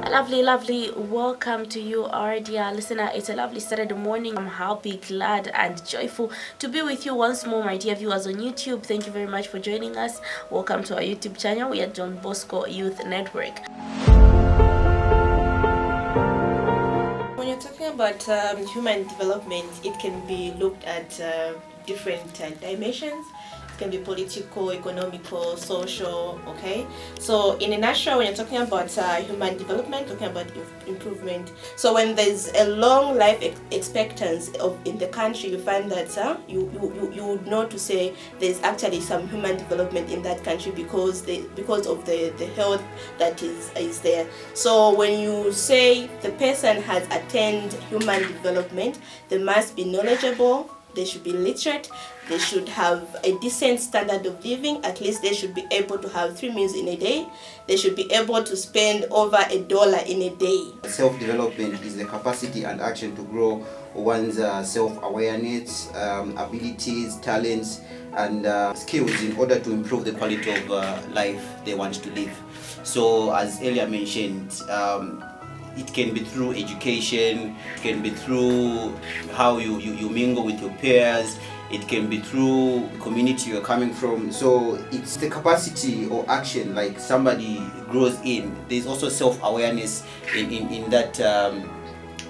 A lovely welcome to you, our dear listener. It's a lovely Saturday morning. I'm happy, glad, and joyful to be with you once more, my dear viewers on YouTube. Thank you very much for joining us. Welcome to our YouTube channel. We are Don Bosco Youth Network. When you're talking about human development, it can be looked at different dimensions. It can be political, economical, social, okay? So in a nutshell, when you're talking about human development, talking about improvement. So when there's a long life expectancy in the country, you find that you would know to say there's actually some human development in that country because of the health that is there. So when you say the person has attained human development, they must be knowledgeable, they should be literate, they should have a decent standard of living. At least they should be able to have 3 meals in a day. They should be able to spend over $1 in a day. Self-development is the capacity and action to grow one's self-awareness, abilities, talents, and skills in order to improve the quality of life they want to live. So as earlier mentioned, it can be through education, it can be through how you mingle with your peers, it can be through the community you're coming from. So it's the capacity or action like somebody grows in. There's also self-awareness in that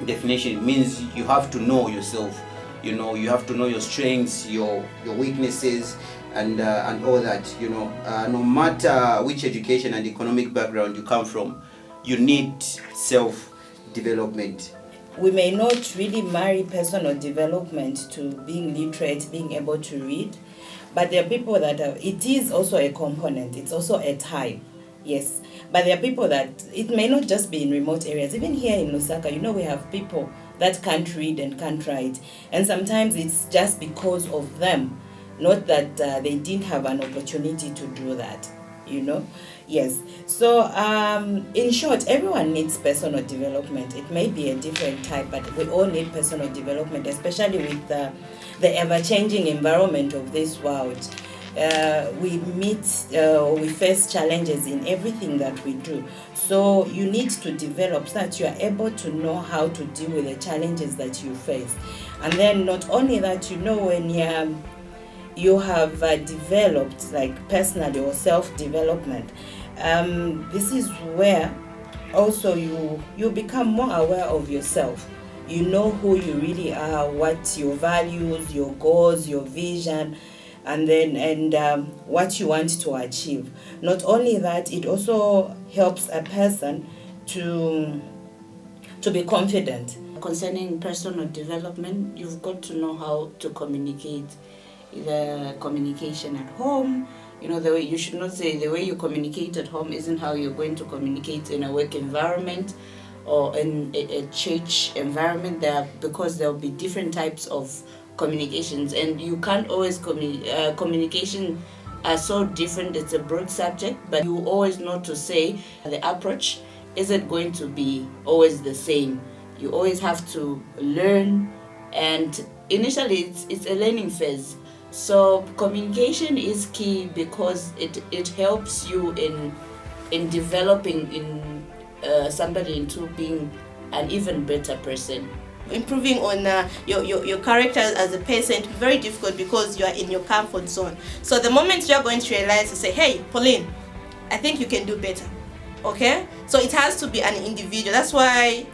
definition. It means you have to know yourself. You know, you have to know your strengths, your weaknesses, and all that. You know, no matter which education and economic background you come from, you need self-development. We may not really marry personal development to being literate, being able to read, but there are people that it is also a component, it's also a type, yes. But there are people that it may not just be in remote areas. Even here in Lusaka, you know, we have people that can't read and can't write, and sometimes it's just because of them, not that they didn't have an opportunity to do that. You know, yes. So in short, everyone needs personal development. It may be a different type, but we all need personal development, especially with the ever-changing environment of this world. We face challenges in everything that we do. So you need to develop so that you are able to know how to deal with the challenges that you face. And then not only that, you know, when you have developed like personally or self-development, this is where also you become more aware of yourself. You know who you really are, what your values, your goals, your vision, and what you want to achieve. Not only that, it also helps a person to be confident. Concerning personal development, you've got to know how to communicate. The communication at home, you know, the way you should not say the way you communicate at home isn't how you're going to communicate in a work environment or in a church environment, because there will be different types of communications, and you can't always communication are so different. It's a broad subject, but you always know to say the approach isn't going to be always the same. You always have to learn, and initially it's a learning phase. So communication is key because it helps you in developing somebody into being an even better person. Improving on your character as a person is very difficult because you are in your comfort zone. So the moment you are going to realize to say, hey, Pauline, I think you can do better. Okay, so it has to be an individual. That's why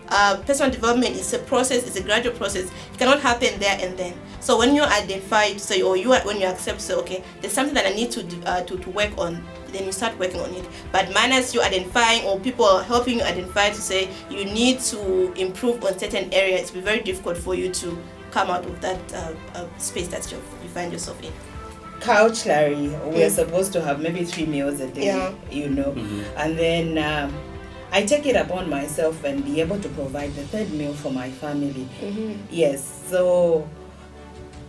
personal development is a process, it's a gradual process. It cannot happen there and then. So when you identify, say, or when you accept, say, okay, there's something that I need to work on, then you start working on it. But minus you identifying or people helping you identify to say you need to improve on certain areas, it's be very difficult for you to come out of that space that you find yourself in. Culturally, we are supposed to have maybe 3 meals a day, you know, and then I take it upon myself and be able to provide the 3rd meal for my family. Yes, so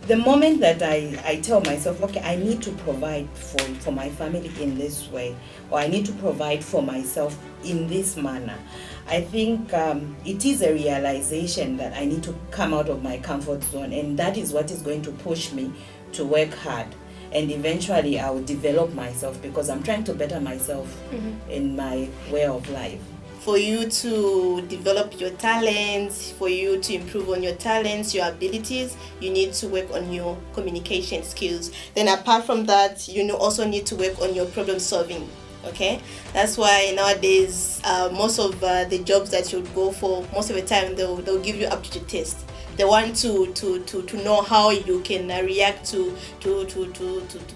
the moment that I tell myself, okay, I need to provide for my family in this way, or I need to provide for myself in this manner, I think it is a realization that I need to come out of my comfort zone, and that is what is going to push me to work hard. And eventually I will develop myself because I'm trying to better myself in my way of life. for you to develop your talents, for you to improve on your talents, your abilities, you need to work on your communication skills. Then apart from that, you also need to work on your problem solving. Okay, that's why nowadays most of the jobs that you go for, most of the time they'll give you aptitude test. They want to know how you can react to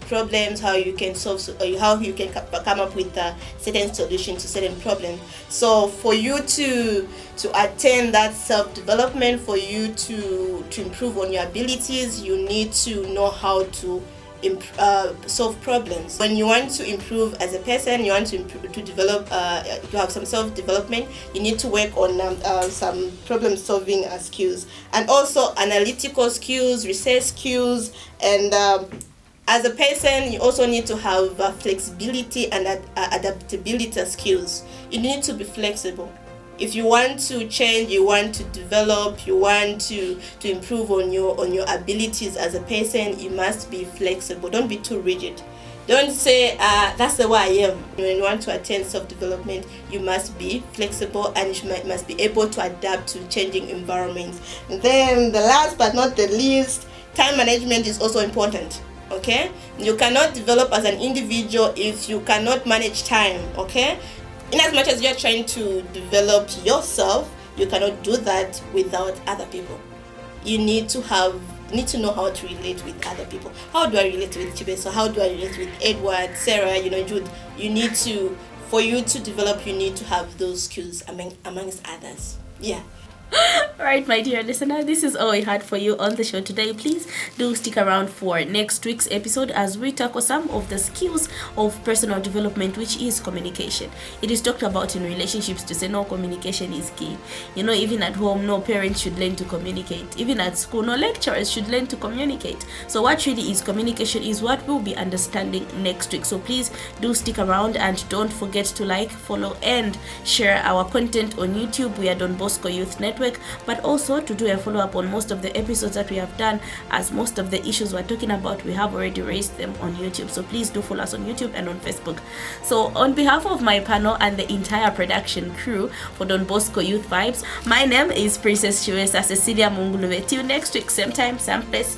problems, how you can solve, how you can come up with certain solutions to certain problems. So for you to attain that self-development, for you to improve on your abilities, you need to know how to solve problems. When you want to improve as a person, you want to develop, to have some self-development, you need to work on some problem-solving skills, and also analytical skills, research skills, and as a person, you also need to have flexibility and adaptability skills. You need to be flexible. If you want to change, you want to develop, you want to improve on your abilities as a person, you must be flexible. Don't be too rigid. Don't say that's the way I am. When you want to attain self-development, you must be flexible, and you must be able to adapt to changing environments. And then the last but not the least, time management is also important. Okay, you cannot develop as an individual if you cannot manage time. Okay, in as much as you're trying to develop yourself, you cannot do that without other people. You need to know how to relate with other people. How do I relate with Chibeso? How do I relate with Edward, Sarah, Jude? You need to, for you to develop, you need to have those skills amongst others. Yeah. Alright, my dear listener, this is all we had for you on the show today. Please do stick around for next week's episode as we tackle some of the skills of personal development, which is communication. It is talked about in relationships to say no, communication is key. Even at home, no parents should learn to communicate. Even at school, no lecturers should learn to communicate. So what really is communication is what we'll be understanding next week. So please do stick around, and don't forget to like, follow, and share our content on YouTube. We are Don Bosco Youth Network, but also to do a follow-up on most of the episodes that we have done, as most of the issues we're talking about, we have already raised them on YouTube. So please do follow us on YouTube and on Facebook. So on behalf of my panel and the entire production crew for Don Bosco Youth Vibes, my name is Princess Chiwesa Cecilia Munguluwe. Till next week, same time, same place.